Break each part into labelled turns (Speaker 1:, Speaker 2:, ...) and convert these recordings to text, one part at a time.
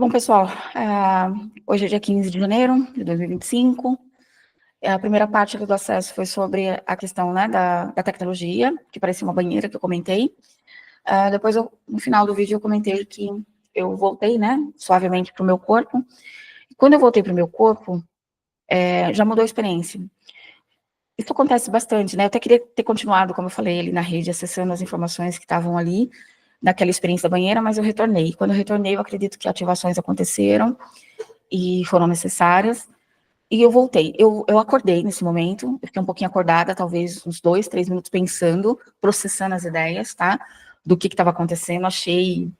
Speaker 1: Bom, pessoal, hoje é dia 15 de janeiro de 2025. A primeira parte do acesso foi sobre a questão, né, da tecnologia, que parecia uma banheira, que eu comentei. Depois, no final do vídeo, eu comentei que eu voltei, né, suavemente para o meu corpo. Quando eu voltei para o meu corpo, já mudou a experiência. Isso acontece bastante, né? Eu até queria ter continuado, como eu falei, ali na rede, acessando as informações que estavam ali, naquela experiência da banheira, mas eu retornei. Quando eu retornei, eu acredito que ativações aconteceram e foram necessárias, e eu voltei. Eu acordei nesse momento, eu fiquei um pouquinho acordada, talvez uns 2, 3 minutos pensando, processando as ideias, tá? Do que estava acontecendo, achei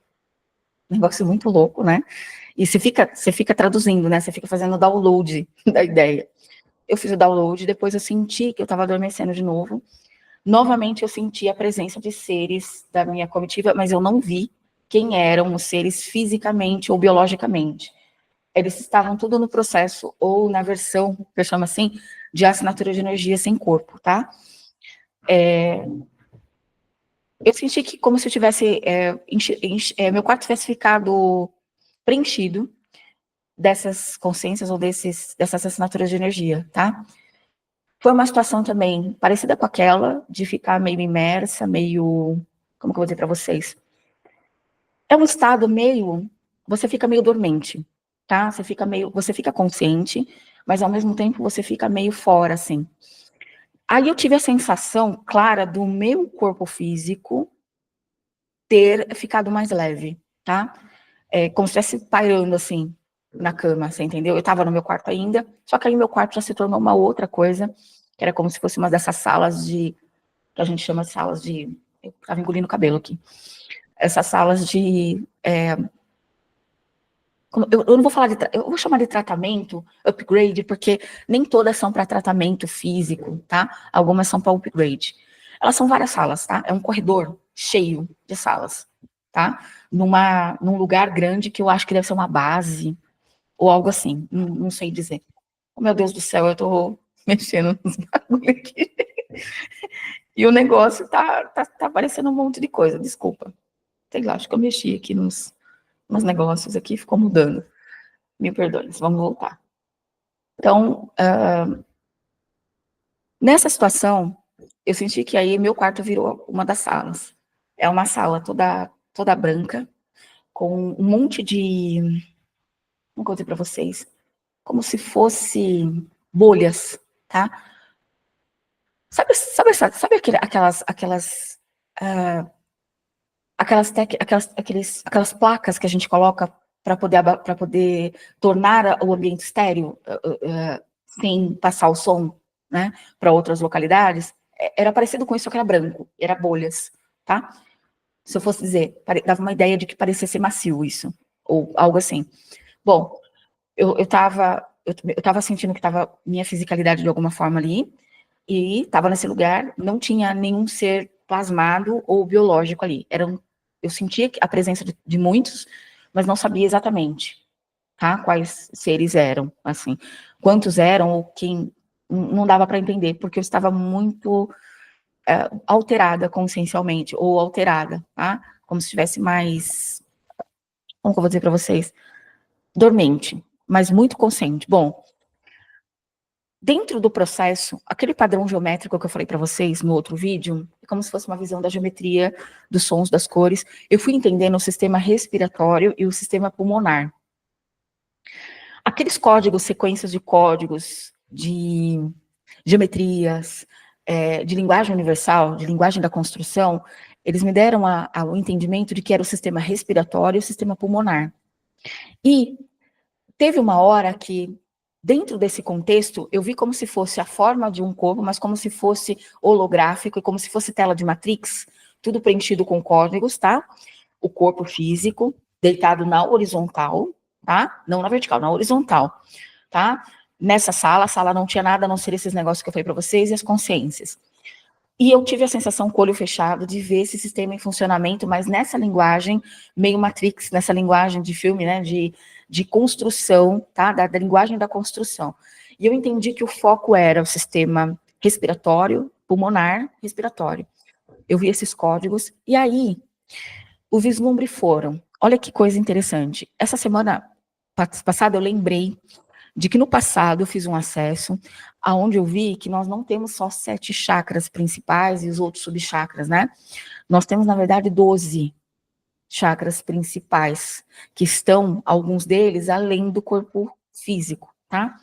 Speaker 1: um negócio muito louco, né? E você fica traduzindo, né? Você fica fazendo download da ideia. Eu fiz o download, depois eu senti que eu estava adormecendo de novo. Novamente eu senti a presença de seres da minha comitiva, mas eu não vi quem eram os seres fisicamente ou biologicamente. Eles estavam tudo no processo, ou na versão, que eu chamo assim, de assinatura de energia sem corpo, tá? Eu senti que como se eu tivesse, meu quarto tivesse ficado preenchido dessas consciências ou dessas assinaturas de energia, tá? Foi uma situação também parecida com aquela, de ficar meio imersa, meio, como que eu vou dizer para vocês? É um estado meio, você fica meio dormente, tá? Você fica consciente, mas ao mesmo tempo você fica meio fora, assim. Aí eu tive a sensação clara do meu corpo físico ter ficado mais leve, tá? Como se estivesse pairando, assim, na cama, você entendeu? Eu tava no meu quarto ainda, só que aí meu quarto já se tornou uma outra coisa, que era como se fosse uma dessas salas que a gente chama de salas de, eu tava engolindo o cabelo aqui, essas salas de, eu não vou falar eu vou chamar de tratamento, upgrade, porque nem todas são para tratamento físico, tá? Algumas são para upgrade. Elas são várias salas, tá? É um corredor cheio de salas, tá? Num lugar grande que eu acho que deve ser uma base, ou algo assim, não sei dizer. Oh, meu Deus do céu, eu tô mexendo nos bagulho aqui. E o negócio tá aparecendo um monte de coisa, desculpa. Sei lá, acho que eu mexi aqui nos negócios aqui, ficou mudando. Me perdoe, vamos voltar. Então, nessa situação, eu senti que aí meu quarto virou uma das salas. É uma sala toda branca, com um monte de, como vou dizer para vocês, como se fosse bolhas, tá? Sabe aquelas placas que a gente coloca para poder tornar o ambiente estéreo, sem passar o som, né, para outras localidades? Era parecido com isso, só que era branco, era bolhas, tá? Se eu fosse dizer, dava uma ideia de que parecia ser macio isso, ou algo assim. Bom, eu tava sentindo que tava minha fisicalidade de alguma forma ali, e estava nesse lugar, não tinha nenhum ser plasmado ou biológico ali. Eu sentia a presença de muitos, mas não sabia exatamente, tá? Quais seres eram, assim. Quantos eram ou quem, não dava para entender, porque eu estava muito alterada consciencialmente, ou alterada, tá? Como se estivesse mais, como que eu vou dizer para vocês? Dormente, mas muito consciente. Bom, dentro do processo, aquele padrão geométrico que eu falei para vocês no outro vídeo, é como se fosse uma visão da geometria, dos sons, das cores. Eu fui entendendo o sistema respiratório e o sistema pulmonar. Aqueles códigos, sequências de códigos, de geometrias, de linguagem universal, de linguagem da construção, eles me deram o entendimento de que era o sistema respiratório e o sistema pulmonar. E teve uma hora que, dentro desse contexto, eu vi como se fosse a forma de um corpo, mas como se fosse holográfico e como se fosse tela de Matrix, tudo preenchido com códigos, tá? O corpo físico, deitado na horizontal, tá? Não na vertical, na horizontal, tá? Nessa sala, a sala não tinha nada a não ser esses negócios que eu falei para vocês e as consciências. E eu tive a sensação, com o olho fechado, de ver esse sistema em funcionamento, mas nessa linguagem meio Matrix, nessa linguagem de filme, né, de construção, tá, da linguagem da construção. E eu entendi que o foco era o sistema respiratório, pulmonar, respiratório. Eu vi esses códigos, e aí, o vislumbre foram, olha que coisa interessante, essa semana, passada, eu lembrei de que no passado eu fiz um acesso aonde eu vi que nós não temos só 7 chakras principais e os outros subchakras, né? Nós temos, na verdade, 12 chakras principais, que estão, alguns deles, além do corpo físico, tá?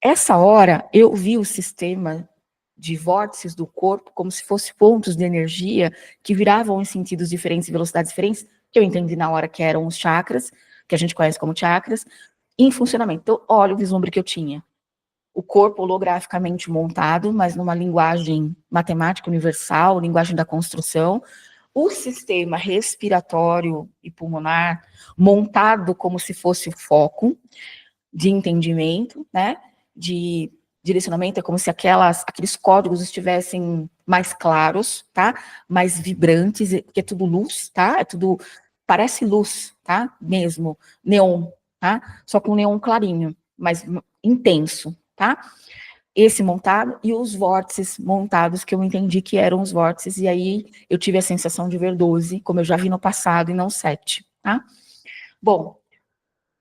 Speaker 1: Essa hora, eu vi o sistema de vórtices do corpo como se fosse pontos de energia que viravam em sentidos diferentes e velocidades diferentes, que eu entendi na hora que eram os chakras, que a gente conhece como chakras, em funcionamento. Então, olha o vislumbre que eu tinha. O corpo holograficamente montado, mas numa linguagem matemática universal, linguagem da construção, o sistema respiratório e pulmonar montado como se fosse o foco de entendimento, né, de direcionamento, é como se aqueles códigos estivessem mais claros, tá, mais vibrantes, porque é tudo luz, tá, é tudo, parece luz, tá, mesmo, neon, tá, só com neon clarinho, mas intenso, tá, esse montado e os vórtices montados, que eu entendi que eram os vórtices, e aí eu tive a sensação de ver 12, como eu já vi no passado, e não 7, tá? Bom,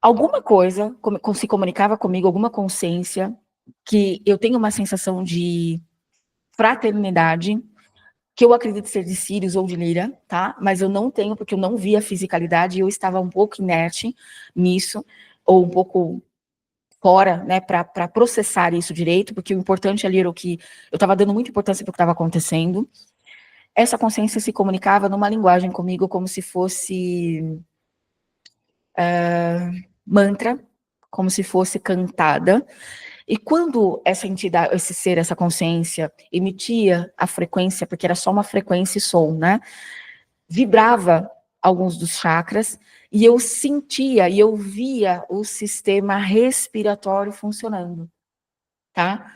Speaker 1: alguma coisa se comunicava comigo, alguma consciência, que eu tenho uma sensação de fraternidade, que eu acredito ser de Sirius ou de Lira, tá? Mas eu não tenho, porque eu não vi a fisicalidade, e eu estava um pouco inerte nisso, ou um pouco fora, né, para processar isso direito, porque o importante ali era o que eu estava dando muita importância para o que estava acontecendo. Essa consciência se comunicava numa linguagem comigo como se fosse mantra, como se fosse cantada. E quando essa entidade, esse ser, essa consciência emitia a frequência, porque era só uma frequência e som, né, vibrava alguns dos chakras, e eu sentia e eu via o sistema respiratório funcionando, tá?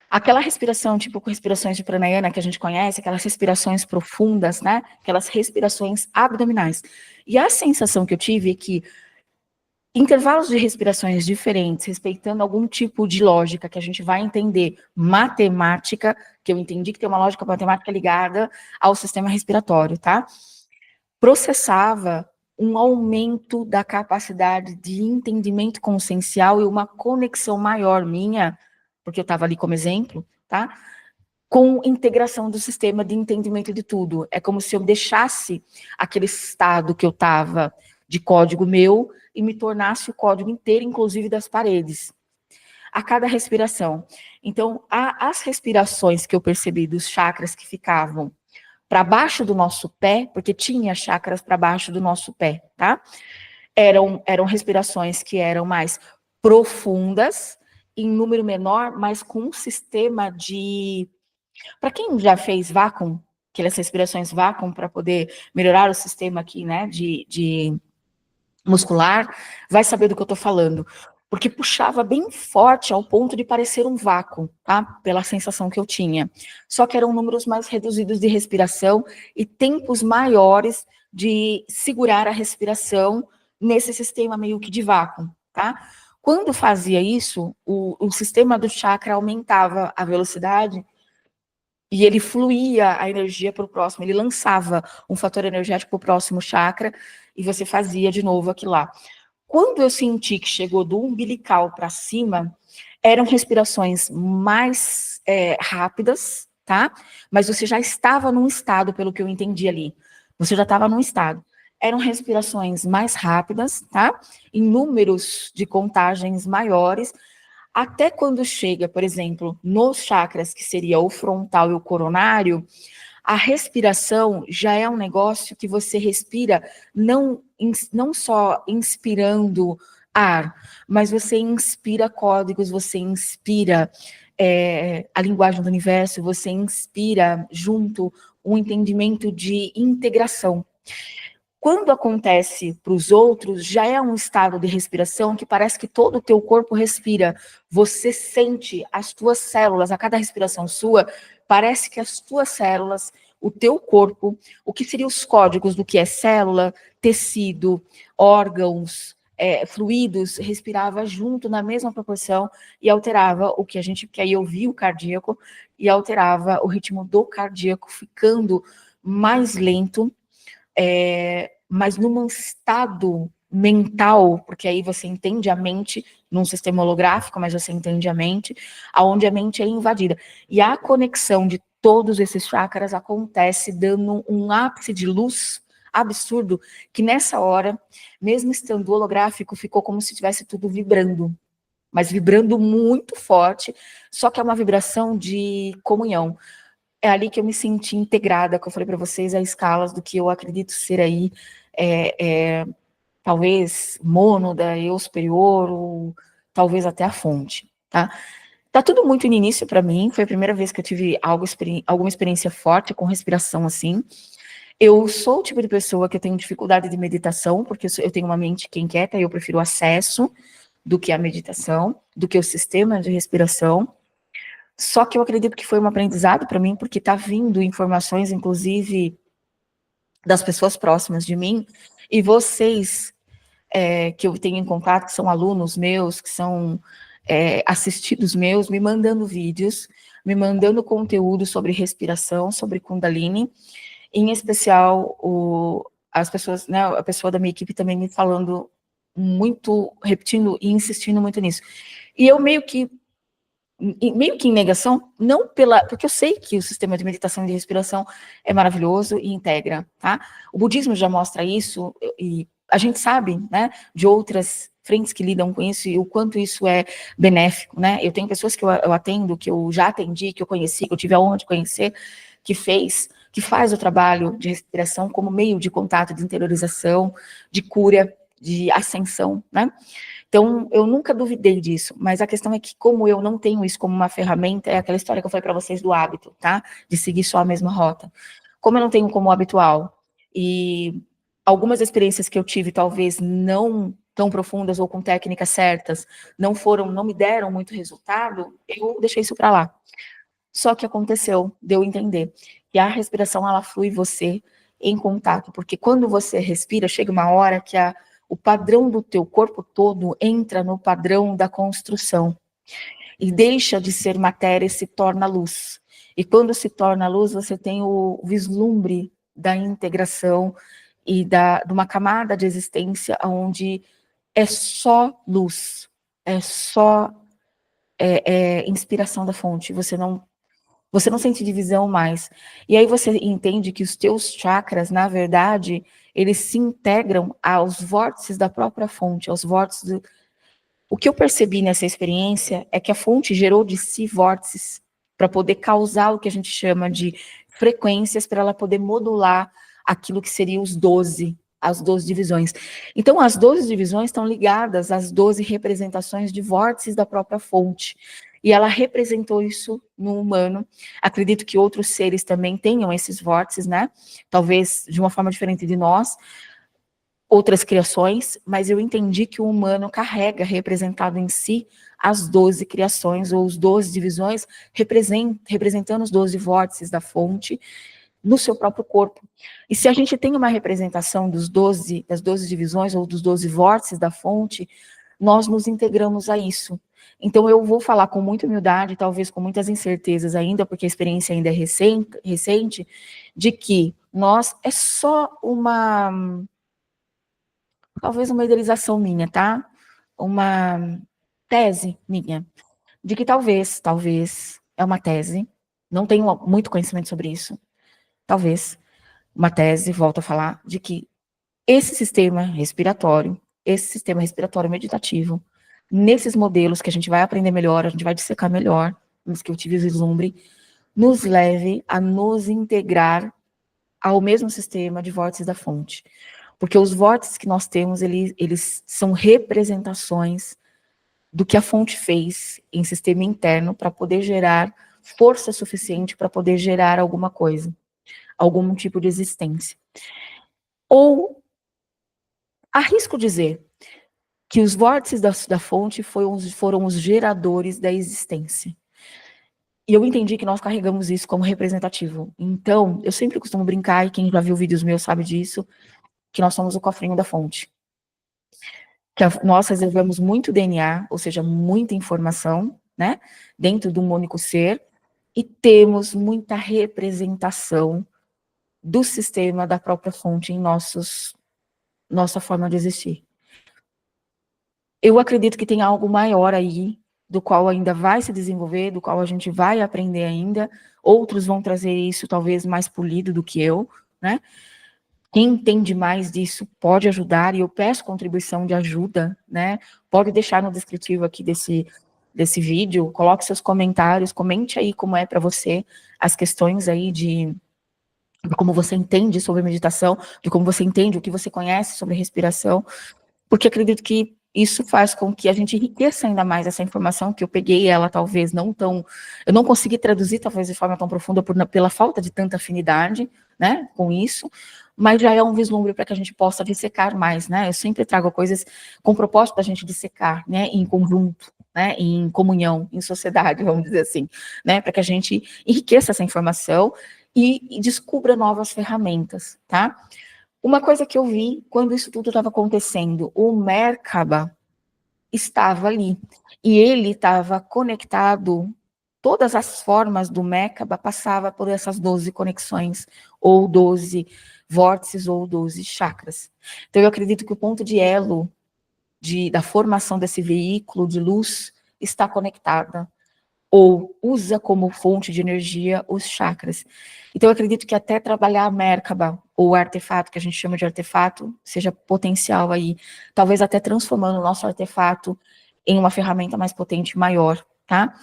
Speaker 1: Aquela respiração, tipo com respirações de pranayama que a gente conhece, aquelas respirações profundas, né? Aquelas respirações abdominais. E a sensação que eu tive é que intervalos de respirações diferentes, respeitando algum tipo de lógica que a gente vai entender, matemática, que eu entendi que tem uma lógica matemática ligada ao sistema respiratório, tá? Processava um aumento da capacidade de entendimento consciencial e uma conexão maior minha, porque eu estava ali como exemplo, tá? Com integração do sistema de entendimento de tudo. É como se eu deixasse aquele estado que eu estava de código meu e me tornasse o código inteiro, inclusive das paredes, a cada respiração. Então, as respirações que eu percebi dos chakras que ficavam para baixo do nosso pé, porque tinha chakras para baixo do nosso pé, tá? Eram respirações que eram mais profundas, em número menor, mas com um sistema de... Para quem já fez vácuo, aquelas respirações vácuo para poder melhorar o sistema aqui, né, de muscular, vai saber do que eu estou falando. Porque puxava bem forte ao ponto de parecer um vácuo, tá? Pela sensação que eu tinha. Só que eram números mais reduzidos de respiração e tempos maiores de segurar a respiração nesse sistema meio que de vácuo, tá? Quando fazia isso, o sistema do chakra aumentava a velocidade e ele fluía a energia para o próximo, ele lançava um fator energético para o próximo chakra e você fazia de novo aquilo lá. Quando eu senti que chegou do umbilical para cima, eram respirações mais rápidas, tá? Mas você já estava num estado, pelo que eu entendi ali. Você já estava num estado. Eram respirações mais rápidas, tá? Em números de contagens maiores, até quando chega, por exemplo, nos chakras, que seria o frontal e o coronário, a respiração já é um negócio que você respira não só inspirando ar, mas você inspira códigos, você inspira a linguagem do universo, você inspira junto um entendimento de integração. Quando acontece para os outros, já é um estado de respiração que parece que todo o teu corpo respira. Você sente as tuas células, a cada respiração sua, parece que as tuas células, o teu corpo, o que seriam os códigos do que é célula, tecido, órgãos, fluidos, respirava junto na mesma proporção e alterava o que a gente quer ouvir, o cardíaco, e alterava o ritmo do cardíaco, ficando mais lento, mas num estado mental, porque aí você entende a mente num sistema holográfico, mas você entende a mente, aonde a mente é invadida. E a conexão de todos esses chakras acontece dando um ápice de luz absurdo, que nessa hora, mesmo estando holográfico, ficou como se tivesse tudo vibrando, mas vibrando muito forte, só que é uma vibração de comunhão. É ali que eu me senti integrada, que eu falei para vocês, a escalas do que eu acredito ser aí, talvez mono da eu superior, ou talvez até a fonte, tá? Tá tudo muito no início para mim, foi a primeira vez que eu tive alguma experiência forte com respiração assim. Eu sou o tipo de pessoa que eu tenho dificuldade de meditação, porque eu tenho uma mente que é inquieta, e eu prefiro o acesso do que a meditação, do que o sistema de respiração. Só que eu acredito que foi um aprendizado para mim, porque tá vindo informações, inclusive, das pessoas próximas de mim, e vocês que eu tenho em contato, que são alunos meus, que são assistidos meus, me mandando vídeos, me mandando conteúdo sobre respiração, sobre Kundalini, em especial as pessoas, né, a pessoa da minha equipe também me falando muito, repetindo e insistindo muito nisso. E eu meio que em negação, não porque eu sei que o sistema de meditação e de respiração é maravilhoso e integra, tá? O budismo já mostra isso, e a gente sabe, né, de outras frentes que lidam com isso e o quanto isso é benéfico, né? Eu tenho pessoas que eu atendo, que eu já atendi, que eu conheci, que eu tive a honra de conhecer, que faz o trabalho de respiração como meio de contato, de interiorização, de cura, de ascensão, né? Então, eu nunca duvidei disso, mas a questão é que, como eu não tenho isso como uma ferramenta, é aquela história que eu falei para vocês do hábito, tá? De seguir só a mesma rota. Como eu não tenho como habitual, e algumas experiências que eu tive, talvez não tão profundas ou com técnicas certas, não me deram muito resultado, eu deixei isso para lá. Só que aconteceu, deu entender. E a respiração, ela flui você em contato, porque quando você respira, chega uma hora que o padrão do teu corpo todo entra no padrão da construção e deixa de ser matéria e se torna luz. E quando se torna luz, você tem o vislumbre da integração e de uma camada de existência onde é só luz, é só inspiração da fonte. Você não sente divisão mais. E aí você entende que os teus chakras, na verdade, eles se integram aos vórtices da própria fonte, aos vórtices do... O que eu percebi nessa experiência é que a fonte gerou de si vórtices para poder causar o que a gente chama de frequências, para ela poder modular aquilo que seriam as 12 divisões. Então, as 12 divisões estão ligadas às 12 representações de vórtices da própria fonte. E ela representou isso no humano. Acredito que outros seres também tenham esses vórtices, né? Talvez de uma forma diferente de nós, outras criações, mas eu entendi que o humano carrega representado em si as 12 criações, ou os 12 divisões, representando os 12 vórtices da fonte no seu próprio corpo. E se a gente tem uma representação das 12 divisões, ou dos 12 vórtices da fonte, nós nos integramos a isso. Então, eu vou falar com muita humildade, talvez com muitas incertezas ainda, porque a experiência ainda é recente, de que nós é só talvez uma idealização minha, tá? Uma tese minha, de que talvez, é uma tese, não tenho muito conhecimento sobre isso, talvez, uma tese, volto a falar, de que esse sistema respiratório meditativo, nesses modelos que a gente vai aprender melhor, a gente vai dissecar melhor, nos que eu tive vislumbre, nos leve a nos integrar ao mesmo sistema de vórtices da fonte. Porque os vórtices que nós temos, eles são representações do que a fonte fez em sistema interno para poder gerar força suficiente para poder gerar alguma coisa, algum tipo de existência. Ou, arrisco dizer, que os vórtices da fonte foram os geradores da existência. E eu entendi que nós carregamos isso como representativo. Então, eu sempre costumo brincar, e quem já viu vídeos meus sabe disso, que nós somos o cofrinho da fonte. Que nós reservamos muito DNA, ou seja, muita informação, né, dentro de um único ser, e temos muita representação do sistema da própria fonte em nossa forma de existir. Eu acredito que tem algo maior aí, do qual ainda vai se desenvolver, do qual a gente vai aprender ainda. Outros vão trazer isso talvez mais polido do que eu, né? Quem entende mais disso pode ajudar, e eu peço contribuição de ajuda, né? Pode deixar no descritivo aqui desse vídeo, coloque seus comentários, comente aí como é para você as questões aí de como você entende sobre meditação, de como você entende, o que você conhece sobre respiração, porque acredito que isso faz com que a gente enriqueça ainda mais essa informação, que eu peguei ela talvez não tão, eu não consegui traduzir talvez de forma tão profunda pela falta de tanta afinidade, né, com isso, mas já é um vislumbre para que a gente possa dissecar mais, né, eu sempre trago coisas com o propósito da gente dissecar, né, em conjunto, né, em comunhão, em sociedade, vamos dizer assim, né, para que a gente enriqueça essa informação e descubra novas ferramentas, tá? Uma coisa que eu vi quando isso tudo estava acontecendo, o Merkaba estava ali, e ele estava conectado, todas as formas do Merkaba passavam por essas 12 conexões, ou 12 vórtices, ou 12 chakras. Então eu acredito que o ponto de elo da formação desse veículo de luz está conectada, ou usa como fonte de energia os chakras. Então, eu acredito que até trabalhar a Merkaba, ou artefato, que a gente chama de artefato, seja potencial aí, talvez até transformando o nosso artefato em uma ferramenta mais potente, maior, tá?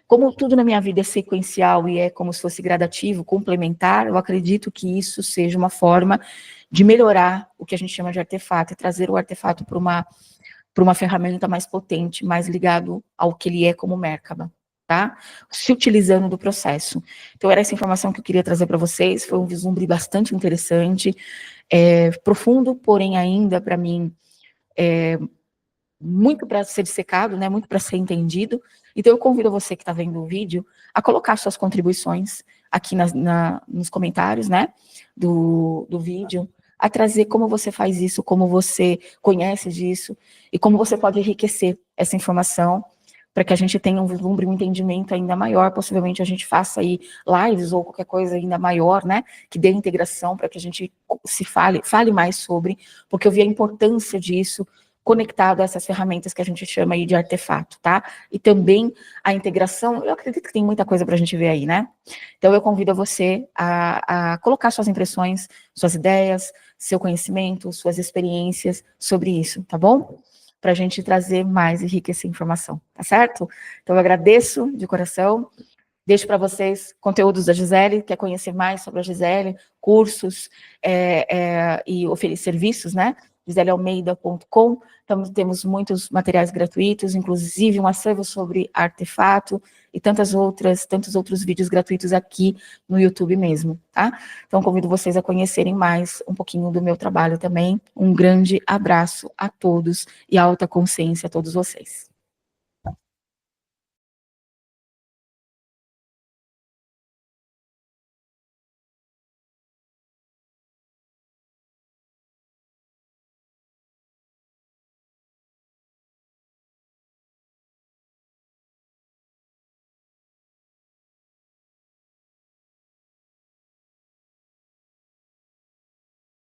Speaker 1: Como tudo na minha vida é sequencial e é como se fosse gradativo, complementar, eu acredito que isso seja uma forma de melhorar o que a gente chama de artefato, e trazer o artefato para uma ferramenta mais potente, mais ligado ao que ele é como Merkaba, tá? Se utilizando do processo. Então, era essa informação que eu queria trazer para vocês, foi um vislumbre bastante interessante, profundo, porém ainda, para mim, muito para ser dissecado, né, muito para ser entendido. Então, eu convido você que está vendo o vídeo a colocar suas contribuições aqui nos comentários, né, do vídeo, a trazer como você faz isso, como você conhece disso, e como você pode enriquecer essa informação, para que a gente tenha um vislumbre, um entendimento ainda maior, possivelmente a gente faça aí lives ou qualquer coisa ainda maior, né, que dê integração, para que a gente fale mais sobre, porque eu vi a importância disso, conectado a essas ferramentas que a gente chama aí de artefato, tá? E também a integração, eu acredito que tem muita coisa para a gente ver aí, né? Então eu convido você a colocar suas impressões, suas ideias, seu conhecimento, suas experiências sobre isso, tá bom? Para a gente trazer mais e enriquecer informação, tá certo? Então eu agradeço de coração, deixo para vocês conteúdos da Gisele, quer conhecer mais sobre a Gisele, cursos e oferecer serviços, né? giselealmeida.com, então temos muitos materiais gratuitos, inclusive um acervo sobre artefato e tantos outros vídeos gratuitos aqui no YouTube mesmo, tá? Então convido vocês a conhecerem mais um pouquinho do meu trabalho também. Um grande abraço a todos e alta consciência a todos vocês.